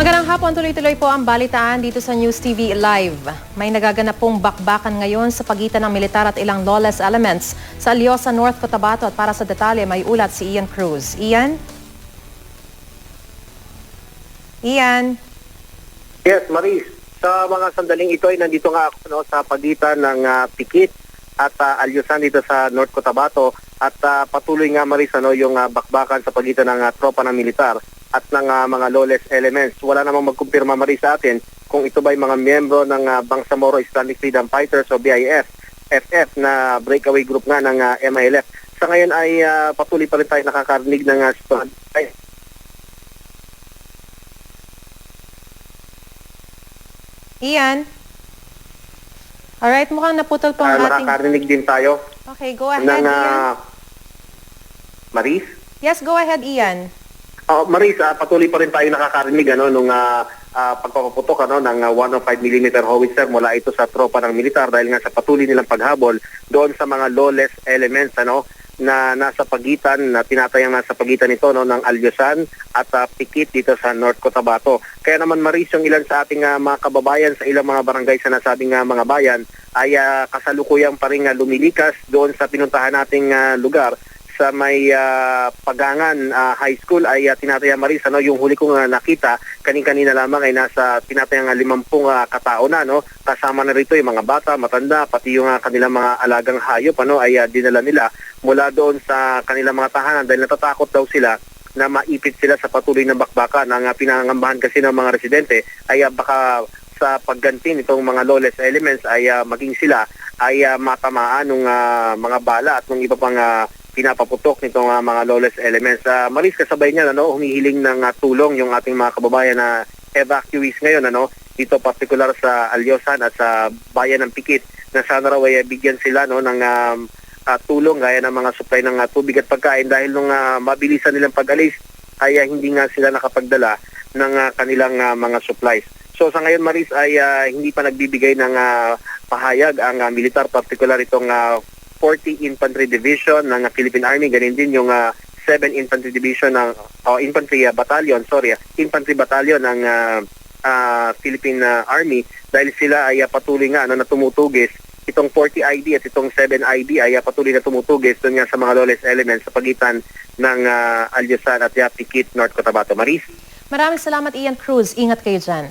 Magandang hapon, tuloy-tuloy po ang balitaan dito sa News TV Live. May nagaganap pong bakbakan ngayon sa pagitan ng militar at ilang lawless elements sa Alyosa, North Cotabato. At para sa detalye, may ulat si Ian Cruz. Ian? Ian? Yes, Maris. Sa mga sandaling ito ay nandito nga ako sa pagitan ng Pikit at Alyosan dito sa North Cotabato. At patuloy nga, Maris, yung bakbakan sa pagitan ng tropa ng militar at ng mga lawless elements. Wala namang magkumpirma, Maris, sa atin kung ito ba'y mga miyembro ng Bangsamoro Islamic Freedom Fighters o BIF, FF na breakaway group nga ng MILF. Sa ngayon ay patuloy pa rin tayo nakakarinig ng Ian? Alright, mukhang naputol po ang ating... nakakarinig din tayo Okay, go ahead, ng Ian. Maris? Yes, go ahead, Ian. Maris, patuloy pa rin tayo nakakarinig nung pagpapaputok ng 105mm howitzer mula ito sa tropa ng militar dahil nga sa patuloy nilang paghabol doon sa mga lawless elements na nasa pagitan, na tinatayang nasa pagitan nito ng Alyosan at Pikit dito sa North Cotabato. Kaya naman, Maris, yung ilan sa ating mga kababayan sa ilang mga barangay sa nasabing mga bayan ay kasalukuyang pa rin lumilikas doon sa pinuntahan nating lugar sa may Pagangan High School ay tinataya, Maris, yung huli kong nakita kanin-kanina lamang ay nasa tinatayang 50 katao na, kasama na rito yung mga bata, matanda, pati yung kanilang mga alagang hayop ay dinala nila mula doon sa kanilang mga tahanan dahil natatakot daw sila na maipit sila sa patuloy na bakbakan. Ang pinangangambahan kasi ng mga residente ay baka sa pagganti nitong mga lawless elements ay maging sila ay matamaan ng mga bala at ng iba pang pinapaputok nitong mga lawless elements. Maris, kasabay niya humihiling ng tulong yung ating mga kababayan na evacuees ngayon dito particular sa Alyosan at sa bayan ng Pikit na sana raw ay bigyan sila ng tulong gaya ng mga supply ng tubig at pagkain dahil nung mabilisan nilang pag-alis ay hindi nga sila nakapagdala ng kanilang mga supplies. So sa ngayon, Maris, ay hindi pa nagbibigay ng pahayag ang militar, particular itong 40 Infantry Division ng Philippine Army, ganin din yung 7 Infantry Division ng Infantry Battalion ng Philippine Army dahil sila ay patuloy nga na tumutugis. Itong 40 ID at itong 7 ID ay patuloy na tumutugis doon nga sa mga lawless elements sa pagitan ng Alyosan at Pikit, North Cotabato. Maris? Maraming salamat, Ian Cruz. Ingat kayo dyan.